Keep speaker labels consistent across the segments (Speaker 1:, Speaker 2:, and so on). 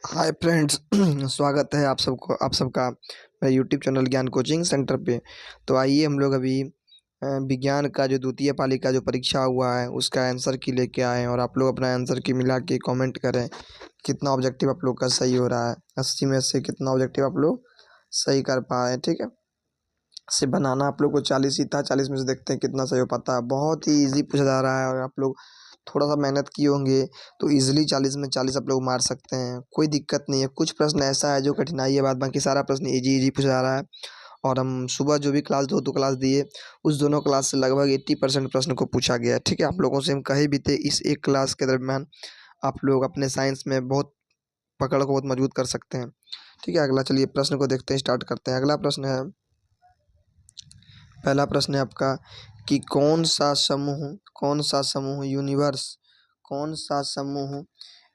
Speaker 1: Hi friends. स्वागत है आप सबका मेरे यूट्यूब चैनल ज्ञान कोचिंग सेंटर पे। तो आइए हम लोग अभी विज्ञान का जो द्वितीय पाली का जो परीक्षा हुआ है उसका आंसर की लेके आए हैं और आप लोग अपना आंसर की मिला के कमेंट करें कितना ऑब्जेक्टिव आप लोग का सही हो रहा है। 80 में से कितना ऑब्जेक्टिव आप लोग सही कर पाए, ठीक है। से बनाना आप लोग को 40 ही था, 40 में से देखते हैं कितना सही हो पाता है। बहुत ही इजी पूछा जा रहा है और आप लोग थोड़ा सा मेहनत किए होंगे तो इजीली 40 में 40 आप लोग मार सकते हैं, कोई दिक्कत नहीं है। कुछ प्रश्न ऐसा है जो कठिनाई है, बाद बाकी सारा प्रश्न इजी इजी पूछा जा रहा है। और हम सुबह जो भी क्लास दो क्लास दिए उस दोनों क्लास से लगभग 80% प्रश्न को पूछा गया है, ठीक है। आप लोगों से हम कहे भी थे इस एक क्लास के दरमियान आप लोग अपने साइंस में बहुत पकड़ को बहुत मजबूत कर सकते हैं, ठीक है। अगला चलिए प्रश्न को देखते हैं, स्टार्ट करते हैं। अगला प्रश्न है, पहला प्रश्न है आपका कि कौन सा समूह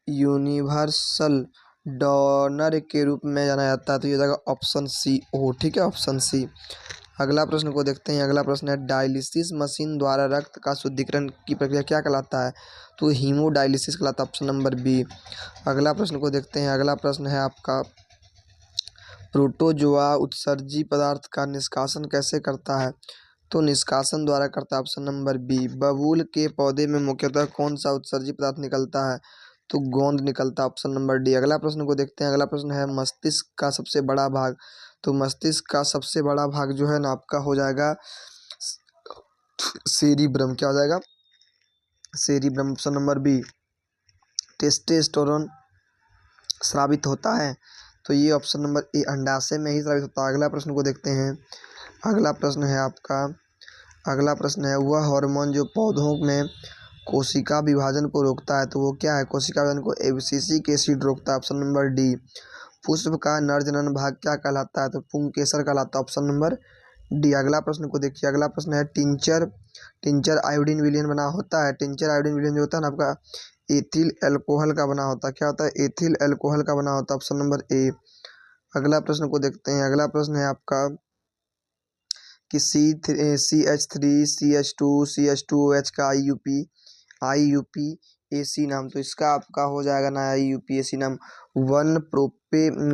Speaker 1: यूनिवर्सल डोनर के रूप में जाना जाता है। तो ये हो जाएगा ऑप्शन सी ओ, ठीक है, ऑप्शन सी। अगला प्रश्न को देखते हैं। अगला प्रश्न है डायलिसिस मशीन द्वारा रक्त का शुद्धिकरण की प्रक्रिया क्या कहलाता है। तो हीमोडायलिसिस कहलाता है, ऑप्शन नंबर बी। अगला प्रश्न को देखते हैं। अगला प्रश्न है आपका प्रोटोजोआ उत्सर्जी पदार्थ का निष्कासन कैसे करता है। तो निष्कासन द्वारा करता है, ऑप्शन नंबर बी। बबूल के पौधे में मुख्यतः कौन सा उत्सर्जी पदार्थ निकलता है। तो गोंद निकलता है, ऑप्शन नंबर डी। अगला प्रश्न को देखते हैं। अगला प्रश्न है मस्तिष्क का सबसे बड़ा भाग। तो मस्तिष्क का सबसे बड़ा भाग जो है ना आपका हो जाएगा सेरिब्रम। क्या हो जाएगा, cerebrum, option number B. Testosterone स्रावित होता है, तो ये ऑप्शन नंबर ए अंडाशय में ही स्रावित होता है। अगला प्रश्न को देखते हैं। अगला प्रश्न है आपका, अगला प्रश्न है वह हार्मोन जो पौधों में कोशिका विभाजन को रोकता है। तो वो क्या है, कोशिका विभाजन को एब्सिसिक एसिड रोकता है, ऑप्शन नंबर डी। पुष्प का नरजनन भाग क्या कहलाता है। तो पुंकेसर कहलाता है, ऑप्शन नंबर डी। अगला प्रश्न को देखिए। अगला प्रश्न है टिंचर टिंचर आयोडीन विलयन बना होता है। टिंचर आयोडीन विलयन जो होता है ना आपका एथिल अल्कोहल का बना होता है। क्या होता है, एथिल अल्कोहल का बना होता है, ऑप्शन नंबर ए। अगला प्रश्न को देखते हैं। अगला प्रश्न है आपका कि CH3 CH2 CH2OH का आई यू पी ए सी नाम। तो इसका आपका हो जाएगा ना IUPAC नाम 1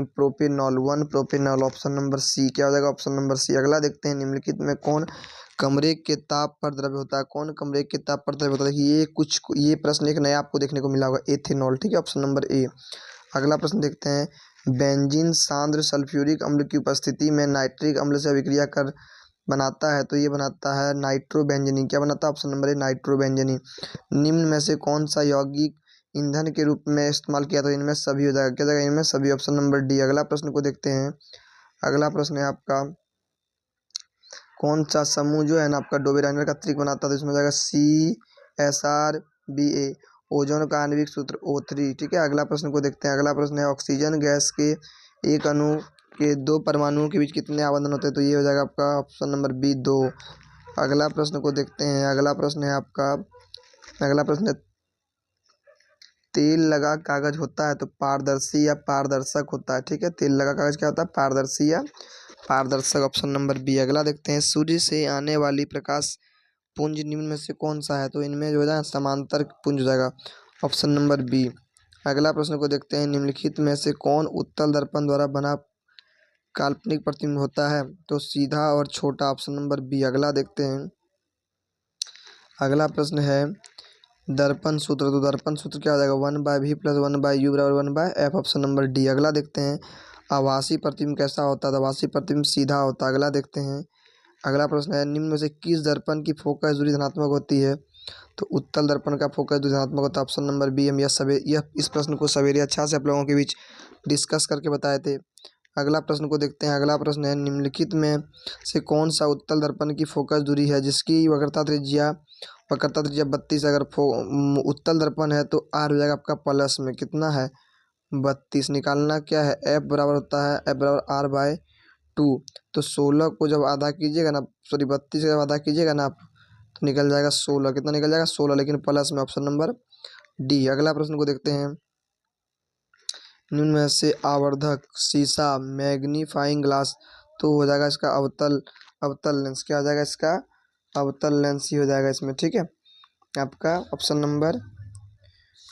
Speaker 1: प्रोपेनॉल, ऑप्शन नंबर सी। क्या हो जाएगा, ऑप्शन नंबर सी। अगला देखते हैं निम्नलिखित में कौन कमरे के ताप पर द्रव्य होता है। कौन कमरे के ताप पर द्रव्य होता है। देखिए ये प्रश्न एक नया आपको देखने को मिला होगा, एथेनॉल, ठीक है, ऑप्शन नंबर ए। अगला प्रश्न देखते हैं बेंजीन सांद्र सल्फ्यूरिक अम्ल की उपस्थिति में नाइट्रिक अम्ल से अभिक्रिया कर बनाता है। तो ये बनाता है नाइट्रोबेंजनी। क्या बनाता है, ऑप्शन नंबर ए नाइट्रोबेंजनी। निम्न में से कौन सा यौगिक ईंधन के रूप में इस्तेमाल किया। तो इनमें सभी हो जाएगा। क्या जाएगा, इनमें सभी, ऑप्शन नंबर डी। अगला प्रश्न को देखते हैं। अगला प्रश्न है आपका कौन सा समूह जो है ना आपका डोबेराइनर का त्रिक बनाता है। तो इसमें हो जाएगा CSR Ba। ओजोन का आणविक सूत्र O3, ठीक है। अगला प्रश्न को देखते हैं। अगला प्रश्न है ऑक्सीजन गैस के एक अणु के दो परमाणुओं के बीच कितने आबंधन होते हैं। तो ये हो जाएगा आपका ऑप्शन नंबर बी 2। अगला प्रश्न को देखते हैं। अगला प्रश्न है आपका, अगला प्रश्न है तेल लगा कागज होता है तो पारदर्शी या पारदर्शक होता है, ठीक है। तेल लगा कागज क्या होता है, पारदर्शी या पारदर्शक, ऑप्शन नंबर बी। अगला देखते हैं सूर्य से आने वाली प्रकाश पुंज निम्न में से कौन सा है। तो इनमें जो है समांतर पुंज हो जाएगा, ऑप्शन नंबर बी। अगला प्रश्न को देखते हैं निम्नलिखित में से कौन उत्तल दर्पण द्वारा बना काल्पनिक प्रतिबिंब होता है। तो सीधा और छोटा, ऑप्शन नंबर बी। अगला देखते हैं। अगला प्रश्न है दर्पण सूत्र। तो दर्पण सूत्र क्या हो जाएगा, 1/v + 1/u = 1/f, option number D. अगला देखते हैं आभासी प्रतिबिंब कैसा होता है। तो आभासी प्रतिबिंब सीधा होता है। अगला देखते हैं। अगला प्रश्न है निम्न में से किस दर्पण की फोकस दूरी धनात्मक होती है। तो उत्तल दर्पण का फोकस दूरी धनात्मक होता है, ऑप्शन नंबर बी। हम यह इस प्रश्न को सवेरे अच्छा से आप लोगों के बीच डिस्कस करके बताए थे। अगला प्रश्न को देखते हैं। अगला प्रश्न है निम्नलिखित में से कौन सा उत्तल दर्पण की फोकस दूरी है जिसकी वक्रता त्रिज्या 32। अगर उत्तल दर्पण है तो आर हो जाएगा आपका प्लस में, कितना है 32। निकालना क्या है, एफ बराबर होता है F = R/2। तो 16 को जब आधा कीजिएगा ना, सॉरी 32 का जब आधा कीजिएगा ना आप, तो निकल जाएगा 16। कितना निकल जाएगा, 16, लेकिन प्लस में, ऑप्शन नंबर डी। अगला प्रश्न को देखते हैं निम्न में से आवर्धक शीशा मैग्नीफाइंग ग्लास। तो हो जाएगा इसका अवतल अवतल लेंस। क्या हो जाएगा इसका, अवतल लेंस ही हो जाएगा इसमें, ठीक है। आपका ऑप्शन नंबर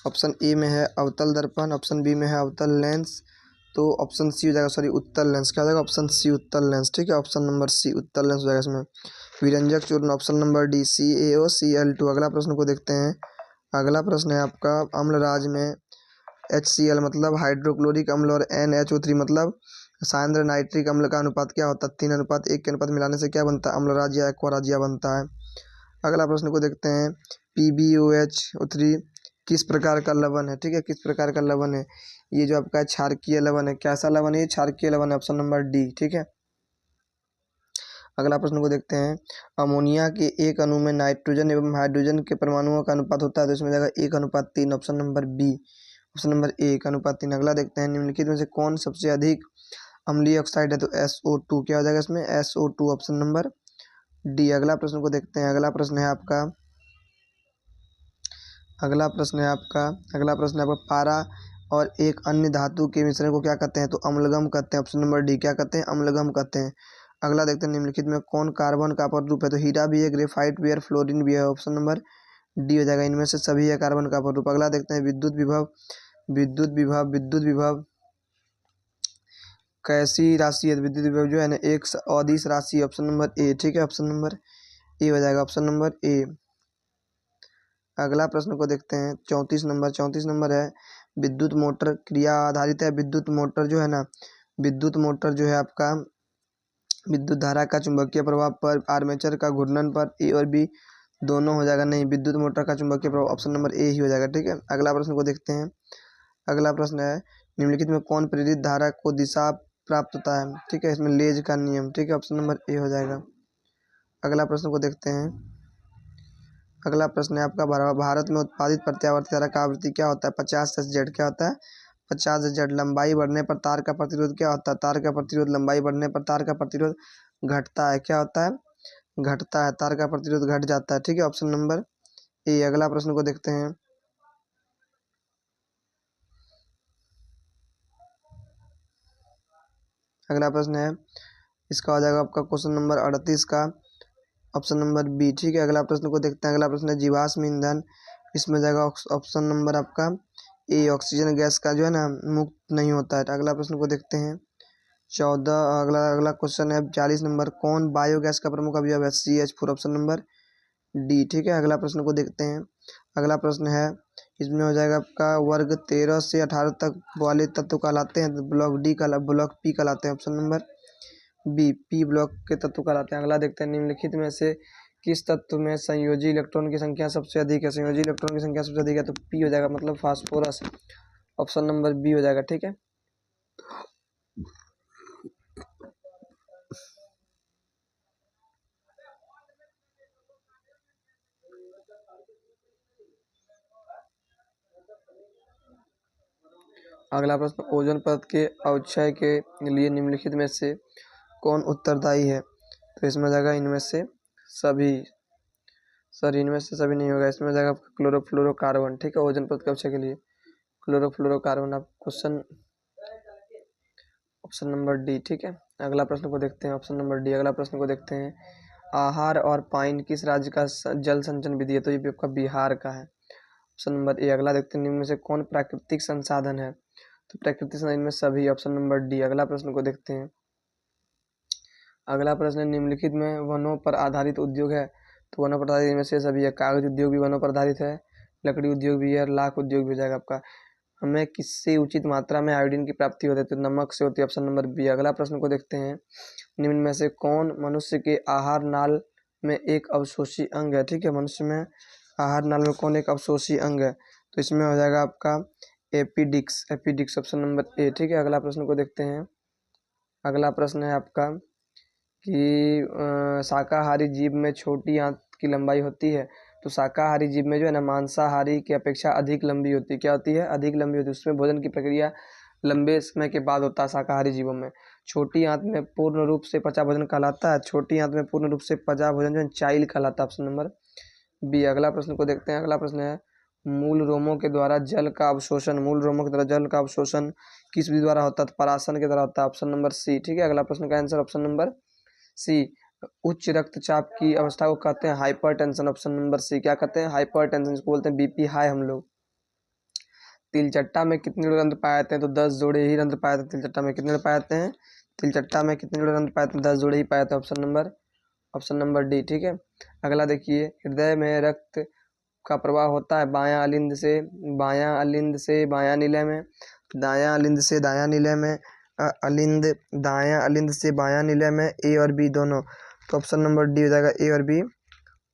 Speaker 1: ऑप्शन ए में है अवतल दर्पण, ऑप्शन बी में है अवतल लेंस, तो ऑप्शन सी हो जाएगा, सॉरी उत्तल लेंस, क्या हो जाएगा ऑप्शन सी उत्तल लेंस, ठीक है, ऑप्शन नंबर सी उत्तल लेंस हो जाएगा इसमें। विरंजक चूर्ण ऑप्शन नंबर डी CaOCl2। अगला प्रश्न को देखते हैं। अगला प्रश्न है आपका अम्लराज में HCl मतलब हाइड्रोक्लोरिक अम्ल और NHO3 मतलब सांद्र नाइट्रिक अम्ल का अनुपात क्या होता है? 3:1 के अनुपात मिलाने से क्या बनता है? अम्लराज या एक्वाराजिया बनता है। अगला प्रश्न को देखते हैं। PbOH3 किस प्रकार का लवण है? ठीक है, किस प्रकार का लवण है? ये जो आपका क्षारकीय लवण है, कैसा लवण है? ये क्षारकीय लवण है, ऑप्शन नंबर डी, ठीक है। अगला प्रश्न को देखते हैं। अमोनिया के एक अणु में नाइट्रोजन एवं हाइड्रोजन के परमाणुओं का अनुपात होता है, तो इसमें जाएगा 1:3, option number B, option number A 1:3। अगला देखते हैं। निम्नलिखित में से कौन सबसे अधिक अम्लीय ऑक्साइड है? तो SO2, क्या हो जाएगा इसमें? SO2, option number D. अगला प्रश्न को देखते हैं। अगला प्रश्न है आपका पारा और एक अन्य धातु के मिश्रण को क्या कहते हैं? तो अम्लगम कहते हैं, ऑप्शन नंबर डी, क्या कहते हैं? अम्लगम कहते हैं। अगला देखते हैं। निम्नलिखित में कौन कार्बन का अपर रूप है? तो हीरा भी है, ग्रेफाइट भी है, फ्लोरीन भी है, ऑप्शन नंबर डी हो जाएगा। इनमें से सभी है कार्बन का अपर रूप। अगला देखते हैं। विद्युत विभव कैसी राशि है? विद्युत विभव जो है ना एक अदिश राशि, ऑप्शन नंबर ए, ठीक है, ऑप्शन नंबर ए हो जाएगा, ऑप्शन नंबर ए। अगला प्रश्न को देखते हैं। 34 नंबर है। विद्युत मोटर क्रिया आधारित है। विद्युत मोटर जो है ना, विद्युत मोटर जो है आपका विद्युत धारा का चुंबकीय प्रभाव पर आर्मेचर का घूर्णन पर ए और बी दोनों हो जाएगा। नहीं, विद्युत मोटर का चुंबकीय प्रभाव ऑप्शन नंबर ए ही हो जाएगा, ठीक है। अगला प्रश्न को देखते हैं। अगला प्रश्न है। निम्नलिखित में कौन प्रेरित धारा को दिशा प्राप्त होता है? ठीक है, इसमें लेज का नियम, ठीक है, ऑप्शन नंबर ए हो जाएगा। अगला प्रश्न को देखते हैं। अगला प्रश्न है आपका भारत में उत्पादित प्रत्यावर्ती धारा का आवृत्ति क्या होता है? 50 Hz, क्या होता है? 50 Hz। लंबाई बढ़ने पर तार का प्रतिरोध क्या होता है? तार का प्रतिरोध, लंबाई बढ़ने पर तार का प्रतिरोध घटता है, क्या होता है? घटता है, तार का प्रतिरोध घट जाता है, ठीक है, ऑप्शन नंबर ए। अगला प्रश्न को देखते हैं। अगला प्रश्न है, इसका हो जाएगा आपका क्वेश्चन नंबर 38 का ऑप्शन नंबर बी, ठीक है। अगला प्रश्न को देखते हैं। अगला प्रश्न है जीवाश्म ईंधन, इसमें जाएगा ऑप्शन नंबर आपका ए, ऑक्सीजन गैस का जो है ना मुक्त नहीं होता है। अगला प्रश्न को देखते हैं। 14 अगला अगला क्वेश्चन है 40 नंबर। कौन बायोगैस का प्रमुख अवयव है? CH4, ऑप्शन नंबर डी, ठीक है। अगला प्रश्न को देखते हैं। अगला प्रश्न है, इसमें हो जाएगा आपका वर्ग 13 से 18 तक वाले तत्व कहलाते हैं, तो ब्लॉक पी कहलाते हैं, option number B, P block के तत्व कहलाते हैं। अगला देखते हैं। निम्नलिखित में से किस तत्व में संयोजी इलेक्ट्रॉन की संख्या सबसे अधिक है? संयोजी इलेक्ट्रॉन की संख्या सबसे अधिक है, तो पी हो जाएगा, मतलब फास्फोरस, ऑप्शन नंबर बी हो जाएगा, ठीक है। अगला प्रश्न, ओजोन परत के अवक्षय के लिए निम्नलिखित में से कौन उत्तरदायी है? तो इसमें जाएगा इनमें से सभी, सर इनमें से सभी नहीं होगा, इसमें जाएगा क्लोरोफ्लोरोकार्बन, ठीक है, ओजोन परत के अवक्षय के लिए क्लोरोफ्लोरोकार्बन। आप क्वेश्चन ऑप्शन नंबर डी, ठीक है। अगला प्रश्न को देखते हैं, ऑप्शन नंबर डी। अगला प्रश्न को देखते हैं। आहार और पाइन किस राज्य का जल संचयन विधि है? तो ये भी आपका बिहार का है, ऑप्शन नंबर ए। अगला देखते हैं। निम्न में से कौन प्राकृतिक संसाधन है? तो प्राकृतिक संसाधन में सभी, ऑप्शन नंबर डी। अगला प्रश्न को देखते हैं। अगला प्रश्न है, निम्नलिखित में वनों पर आधारित उद्योग है? तो वनों पर आधारित इनमें से सभी है। कागज उद्योग भी वनों पर आधारित है, लकड़ी उद्योग भी है, लाख उद्योग भी हो जाएगा आपका। हमें किससे उचित मात्रा में आयोडीन की प्राप्ति होती है? तो नमक से होती है, ऑप्शन नंबर बी। अगला प्रश्न को देखते हैं। निम्न में से कौन मनुष्य के आहार नाल में एक अवशोषी अंग है? ठीक है, मनुष्य में आहार नाल में कौन एक अवशोषी अंग है? तो इसमें हो जाएगा आपका एपिडिक्स, ऑप्शन नंबर ए, ठीक है। अगला प्रश्न को देखते हैं। अगला प्रश्न है आपका कि शाकाहारी जीव में छोटी आंत की लंबाई होती है, तो शाकाहारी जीव में जो है ना मांसाहारी की अपेक्षा अधिक लंबी होती है, क्या होती है? अधिक लंबी होती है। उसमें भोजन की प्रक्रिया लंबे समय के बाद होता है शाकाहारी जीवों में। छोटी आंत में पूर्ण रूप से पचा भोजन कहलाता है, छोटी आंत में पूर्ण रूप से पचा भोजन जो है चाइल्ड कहलाता है, ऑप्शन नंबर बी। अगला प्रश्न को देखते हैं। अगला प्रश्न है, मूल रोमों के द्वारा जल का अवशोषण किस विधि द्वारा होता है? परासन के द्वारा होता है, ऑप्शन नंबर सी, ठीक है। अगला प्रश्न का आंसर ऑप्शन नंबर सी। उच्च रक्तचाप की अवस्था को कहते हैं हाइपरटेंशन, ऑप्शन नंबर सी। क्या कहते हैं? हाइपरटेंशन, इसको बोलते हैं बीपी हाई हम लोग। तिलचट्टा में कितने जोड़े रंध्र पाए जाते हैं? तो 10 जोड़े ही रंध्र पाए जाते हैं तिलचट्टा में। कितने जोड़े पाए जाते हैं? तिलचट्टा में कितने जोड़े रंध्र पाए जाते हैं? 10 जोड़े ही पाए जाते हैं। Option number D. ठीक है, अगला देखिए, हृदय में रक्त का प्रवाह होता है बायां अलिंद से बायां नीले में, दायां अलिंद से दायां नीले में, दायां अलिंद से बायां नीले में, ए और बी दोनों। तो ऑप्शन नंबर डी हो जाएगा ए और बी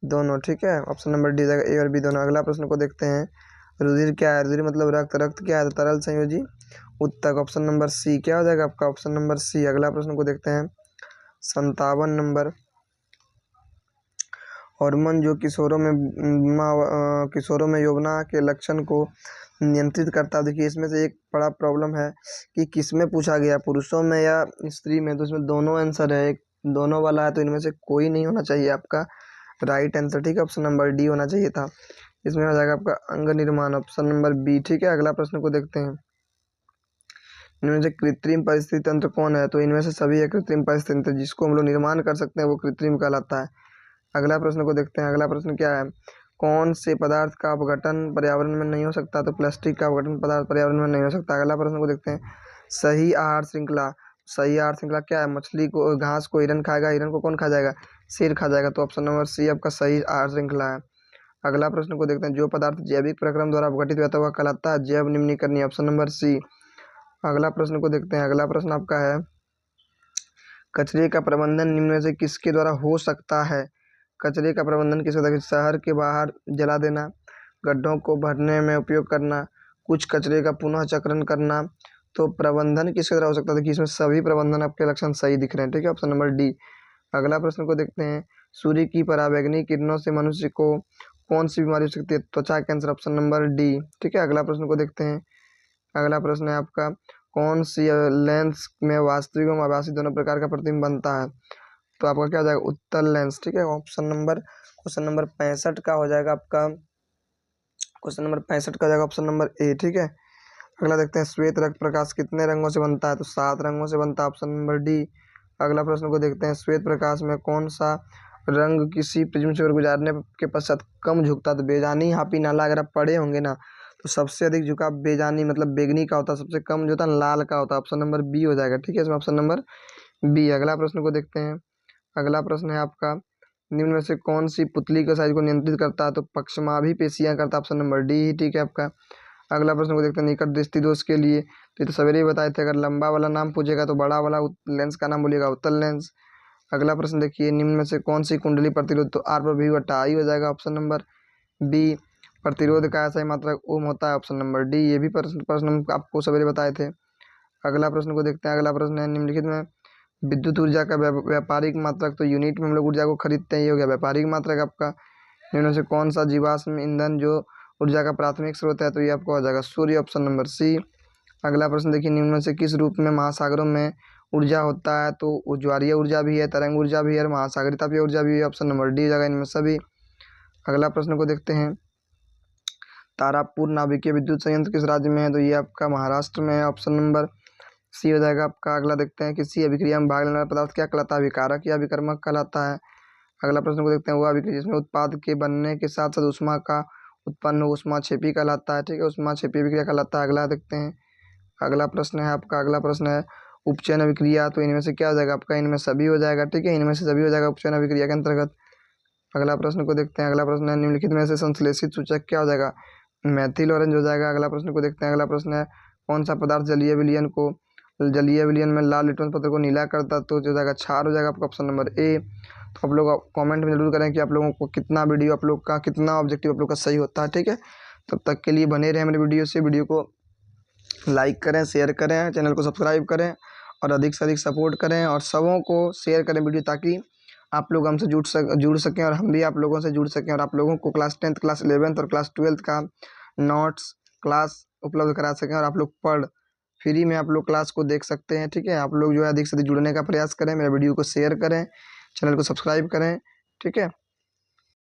Speaker 1: दोनों। ठीक है, ऑप्शन नंबर डी हो जाएगा ए और बी दोनों। अगला प्रश्न को देखते हैं, रुधिर क्या है? रुधिर मतलब रक्त। रक्त क्या है? तरल संयोजी उत्तक। ऑप्शन नंबर सी क्या हो जाएगा आपका? Option number C. अगला प्रश्न को देखते हैं, 57 नंबर, हार्मोन जो किशोरों में यौवना के लक्षण को नियंत्रित करता है। देखिए इसमें से एक बड़ा प्रॉब्लम है कि किस में पूछा गया, पुरुषों में या स्त्री में? तो इसमें दोनों आंसर है, एक दोनों वाला है, तो इनमें से कोई नहीं होना चाहिए आपका राइट आंसर। ठीक है, ऑप्शन नंबर डी होना चाहिए था। इसमें हो जाएगा आपका अंग निर्माण, ऑप्शन नंबर बी। ठीक है, अगला प्रश्न को देखते हैं, इनमें से कृत्रिम परिस्थिति तंत्र कौन है? तो इनमें से सभी है कृत्रिम परिस्थिति तंत्र, जिसको हम लोग निर्माण कर सकते हैं वो कृत्रिम कहलाता है। अगला प्रश्न को देखते हैं, अगला प्रश्न क्या है, कौन से पदार्थ का अपघटन पर्यावरण में नहीं हो सकता? तो प्लास्टिक का अपघटन पदार्थ पर्यावरण में नहीं हो सकता। अगला प्रश्न को देखते हैं, सही आहार श्रृंखला। सही आहार श्रृंखला क्या है? मछली को, घास को हिरन खाएगा, हिरन को कौन खा जाएगा? शेर खा जाएगा। तो ऑप्शन नंबर सी आपका सही आहार श्रृंखला है। अगला प्रश्न को देखते हैं, जो पदार्थ जैविक प्रक्रम द्वारा अपघटित होता हुआ कहलाता है जैव निम्नीकरणीय। Option number C. अगला प्रश्न को देखते हैं, अगला प्रश्न आपका है, कचरे का प्रबंधन निम्न में से किसके द्वारा हो सकता है? कचरे का प्रबंधन किसके द्वारा? शहर के बाहर जला देना, गड्ढों को भरने में उपयोग करना, कुछ कचरे का पुनः चक्रण करना। तो प्रबंधन किसके द्वारा हो सकता है? देखिए इसमें सभी प्रबंधन आपके लक्षण सही दिख रहे हैं। ठीक है, ऑप्शन नंबर डी। अगला प्रश्न को देखते हैं, सूर्य की पराबैंगनी किरणों से मनुष्य को कौन सी बीमारी हो सकती है? त्वचा कैंसर। Option number D. ठीक है, अगला प्रश्न को देखते हैं, अगला प्रश्न है आपका, कौन सी लेंस में वास्तविक एवं आभासी दोनों प्रकार का प्रतिबिंब बनता है? तो आपका क्या हो जाएगा? उत्तल लेंस। ठीक है, क्वेश्चन नंबर 65 का हो जाएगा आपका, क्वेश्चन नंबर 65 का हो जाएगा ऑप्शन नंबर ए। ठीक है, अगला देखते हैं, श्वेत रक्त प्रकाश कितने रंगों से बनता है? तो 7 रंगों से बनता है, ऑप्शन नंबर डी। अगला प्रश्न को देखते हैं, श्वेत प्रकाश में कौन सा रंग किसी प्रिज्म से गुजारने के पश्चात कम झुकता है? तो बेजानी हापी नाला अगर आप पढ़े होंगे ना, तो सबसे अधिक झुकाव बेजानी मतलब बेगनी का होता है, सबसे कम जो होता है लाल का होता है। ऑप्शन नंबर बी हो जाएगा। ठीक है, इसमें ऑप्शन नंबर बी। अगला प्रश्न को देखते हैं, अगला प्रश्न है आपका, निम्न में से कौन सी पुतली के साइज को नियंत्रित करता है? तो पक्षमाभी पेशियां करता है, ऑप्शन नंबर डी। ठीक है आपका। अगला प्रश्न को देखते हैं, निकट दृष्टि दोष के लिए, तो ये तो सवेरे ही बताए थे, अगर लंबा वाला नाम पूछेगा तो बड़ा वाला लेंस का नाम बोलिएगा, उत्तल लेंस। अगला प्रश्न देखिए, निम्न में से कौन सी कुंडली प्रतिरोध? तो आर पर भी बटा आई हो जाएगा, ऑप्शन नंबर बी। प्रतिरोध का ऐसा ही मात्रक ओम होता है, ऑप्शन नंबर डी। ये भी प्रश्न हम आपको सवेरे बताए थे। अगला प्रश्न को देखते हैं, अगला प्रश्न है, निम्नलिखित में विद्युत ऊर्जा का व्यापारिक मात्रक, तो यूनिट में हम लोग ऊर्जा को खरीदते हैं, ये हो गया व्यापारिक मात्रक आपका। निम्न से कौन सा जीवाश्म ईंधन जो ऊर्जा का प्राथमिक स्रोत है? तो ये आपको हो जाएगा सूर्य, ऑप्शन नंबर सी। अगला प्रश्न देखिए, निम्न में से किस रूप में महासागरों में ऊर्जा होता है? तो ज्वारीय ऊर्जा भी है, तरंग ऊर्जा भी है और महासागरीय तापीय ऊर्जा भी है, ऑप्शन नंबर डी हो जाएगा इनमें सभी। अगला प्रश्न को देखते हैं, तारापुर नाभिकीय विद्युत संयंत्र किस राज्य में है? तो ये आपका महाराष्ट्र में है, ऑप्शन नंबर सी हो जाएगा आपका। अगला देखते हैं, किसी अभिक्रिया में भाग लेने वाला पदार्थ क्या कहलाता है? विकारक या विकर्मक कहलाता है। अगला प्रश्न को देखते हैं, वह अभिक्रिया जिसमें उत्पाद के बनने के साथ साथ ऊष्मा का उत्पन्न हो, ऊष्माक्षेपी कहलाता है। ठीक है, ऊष्माक्षेपी अभिक्रिया कहलाता है। अगला देखते हैं, अगला प्रश्न है आपका, अगला प्रश्न है उपचयन अभिक्रिया, तो इनमें से क्या हो जाएगा आपका? इनमें सभी हो जाएगा। ठीक है, इनमें से सभी हो जाएगा उपचयन अभिक्रिया के अंतर्गत। अगला प्रश्न को देखते हैं, अगला प्रश्न है, निम्नलिखित में से संश्लेषित सूचक क्या हो जाएगा? मैथिल ऑरेंज हो जाएगा। अगला प्रश्न को देखते हैं, अगला प्रश्न है, कौन सा पदार्थ जलीय विलयन में लाल लिटमस पत्र को नीला करता? तो जो जाएगा क्षार हो जाएगा आपका, ऑप्शन नंबर ए। तो आप लोग कमेंट में जरूर करें कि आप लोगों को कितना वीडियो आप लोग का, कितना ऑब्जेक्टिव आप लोग का सही होता है। ठीक है, तब तक के लिए बने रहे मेरे वीडियो से, वीडियो को लाइक करें, शेयर करें, चैनल को सब्सक्राइब करें और अधिक से अधिक सपोर्ट करें और सबों को शेयर करें वीडियो, ताकि आप लोग हमसे जुड़ सकें और हम भी आप लोगों से जुड़ सकें और आप लोगों को क्लास 10th, क्लास 11th और क्लास 12th का नोट्स क्लास उपलब्ध करा सकें और आप लोग पढ़ फ्री में आप लोग क्लास को देख सकते हैं। ठीक है, आप लोग जो है अधिक से अधिक जुड़ने का प्रयास करें, मेरे वीडियो को शेयर करें, चैनल को सब्सक्राइब करें। ठीक है।